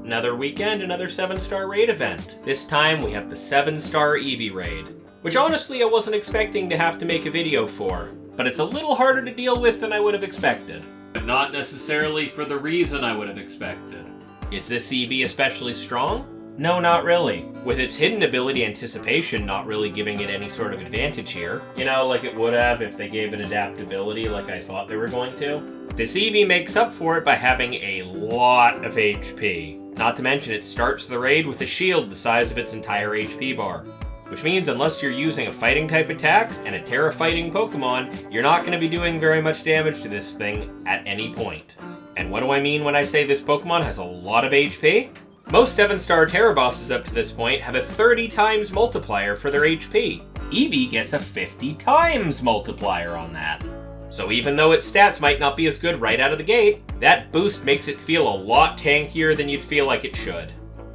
Another weekend, another 7-star raid event. This time we have the 7-star Eevee raid, which honestly I wasn't expecting to have to make a video for, but it's a little harder to deal with than I would have expected. But not necessarily for the reason I would have expected. Is this Eevee especially strong? No, not really. With its hidden ability Anticipation not really giving it any sort of advantage here. You know, like it would have if they gave it adaptability like I thought they were going to. This Eevee makes up for it by having a lot of HP. Not to mention it starts the raid with a shield the size of its entire HP bar. Which means unless you're using a fighting type attack and a Tera fighting Pokemon, you're not going to be doing very much damage to this thing at any point. And what do I mean when I say this Pokemon has a lot of HP? Most 7-star Tera bosses up to this point have a 30 times multiplier for their HP. Eevee gets a 50 times multiplier on that. So even though its stats might not be as good right out of the gate, that boost makes it feel a lot tankier than you'd feel like it should.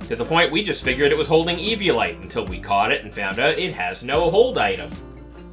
To the point we just figured it was holding Eviolite until we caught it and found out it has no hold item.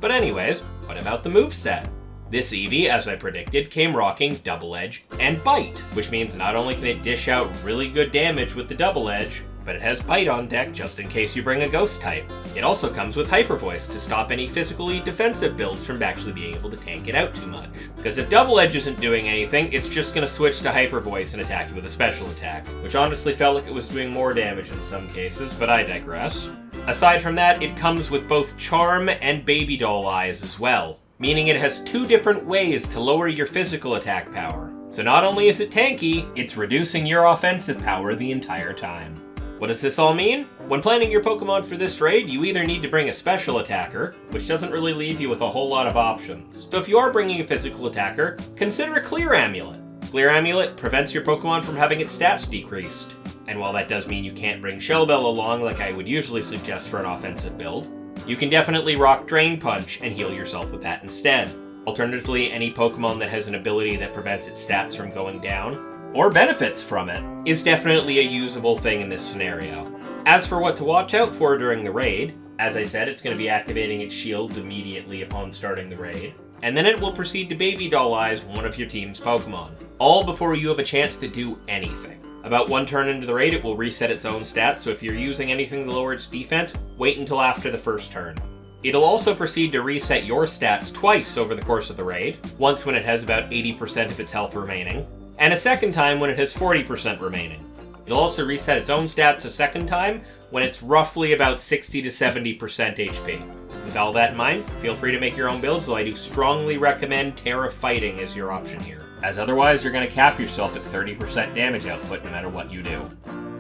But anyways, what about the moveset? This Eevee, as I predicted, came rocking Double Edge and Bite, which means not only can it dish out really good damage with the Double Edge, but it has Bite on deck just in case you bring a Ghost type. It also comes with Hyper Voice to stop any physically defensive builds from actually being able to tank it out too much. Because if Double Edge isn't doing anything, it's just going to switch to Hyper Voice and attack you with a special attack, which honestly felt like it was doing more damage in some cases, but I digress. Aside from that, it comes with both Charm and Baby Doll Eyes as well, meaning it has 2 different ways to lower your physical attack power. So not only is it tanky, it's reducing your offensive power the entire time. What does this all mean? When planning your Pokemon for this raid, you either need to bring a special attacker, which doesn't really leave you with a whole lot of options. So if you are bringing a physical attacker, consider a Clear Amulet. Clear Amulet prevents your Pokemon from having its stats decreased. And while that does mean you can't bring Shell Bell along like I would usually suggest for an offensive build, you can definitely rock Drain Punch and heal yourself with that instead. Alternatively, any Pokemon that has an ability that prevents its stats from going down, or benefits from it, is definitely a usable thing in this scenario. As for what to watch out for during the raid, as I said, it's going to be activating its shields immediately upon starting the raid, and then it will proceed to Baby Doll Eyes one of your team's Pokemon, all before you have a chance to do anything. About 1 turn into the raid, it will reset its own stats, so if you're using anything to lower its defense, wait until after the first turn. It'll also proceed to reset your stats twice over the course of the raid, once when it has about 80% of its health remaining, and a second time when it has 40% remaining. It'll also reset its own stats a second time when it's roughly about 60 to 70% HP. With all that in mind, feel free to make your own builds, though I do strongly recommend Tera Fighting as your option here, as otherwise you're going to cap yourself at 30% damage output no matter what you do.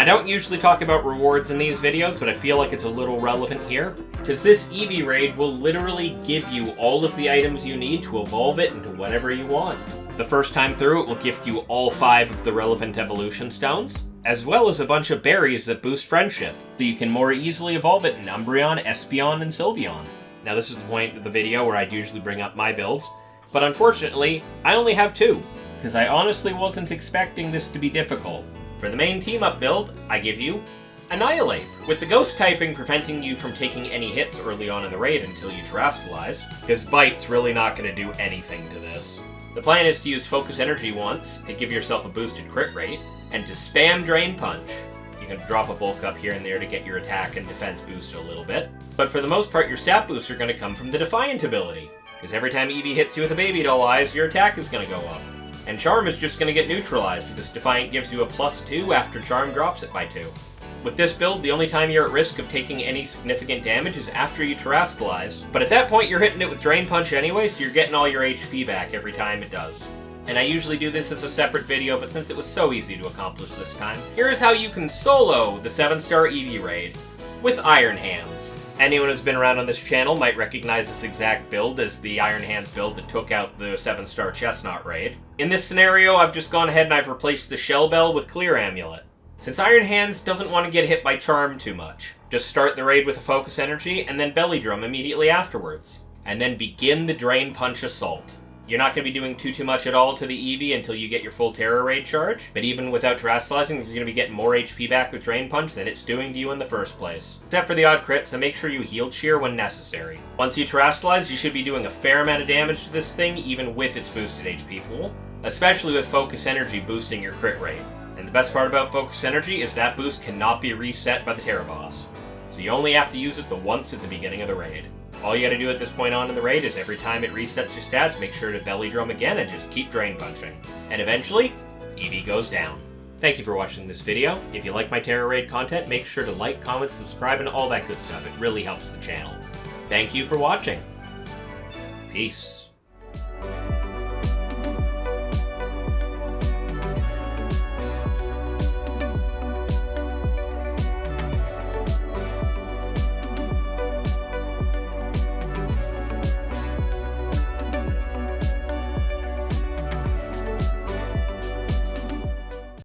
I don't usually talk about rewards in these videos, but I feel like it's a little relevant here, because this Eevee raid will literally give you all of the items you need to evolve it into whatever you want. The first time through, it will gift you all 5 of the relevant evolution stones, as well as a bunch of berries that boost friendship, so you can more easily evolve it in Umbreon, Espeon, and Sylveon. Now this is the point of the video where I'd usually bring up my builds, but unfortunately, I only have 2, because I honestly wasn't expecting this to be difficult. For the main team-up build, I give you Annihilate, with the Ghost typing preventing you from taking any hits early on in the raid until you Terastallize, because Bite's really not going to do anything to this. The plan is to use Focus Energy once to give yourself a boosted crit rate, and to spam Drain Punch. You can drop a bulk up here and there to get your attack and defense boosted a little bit, but for the most part your stat boosts are going to come from the Defiant ability, because every time Eevee hits you with a Baby Doll Eyes, your attack is going to go up. And Charm is just going to get neutralized, because Defiant gives you a +2 after Charm drops it by 2. With this build, the only time you're at risk of taking any significant damage is after you Terastallize, but at that point you're hitting it with Drain Punch anyway, so you're getting all your HP back every time it does. And I usually do this as a separate video, but since it was so easy to accomplish this time, here is how you can solo the 7-star Eevee raid with Iron Hands. Anyone who's been around on this channel might recognize this exact build as the Iron Hands build that took out the 7-star Chestnut raid. In this scenario, I've just gone ahead and I've replaced the Shell Bell with Clear Amulet. Since Iron Hands doesn't want to get hit by Charm too much, just start the raid with a Focus Energy and then Belly Drum immediately afterwards. And then begin the Drain Punch Assault. You're not going to be doing too much at all to the Eevee until you get your full Tera raid charge, but even without Terastallizing, you're going to be getting more HP back with Drain Punch than it's doing to you in the first place. Except for the odd crit, so make sure you heal Cheer when necessary. Once you Terastallize, you should be doing a fair amount of damage to this thing, even with its boosted HP pool, especially with Focus Energy boosting your crit rate. And the best part about Focus Energy is that boost cannot be reset by the Tera boss. So you only have to use it the once at the beginning of the raid. All you gotta do at this point on in the raid is every time it resets your stats, make sure to belly drum again and just keep drain punching. And eventually, Eevee goes down. Thank you for watching this video. If you like my Tera raid content, make sure to like, comment, subscribe, and all that good stuff. It really helps the channel. Thank you for watching. Peace.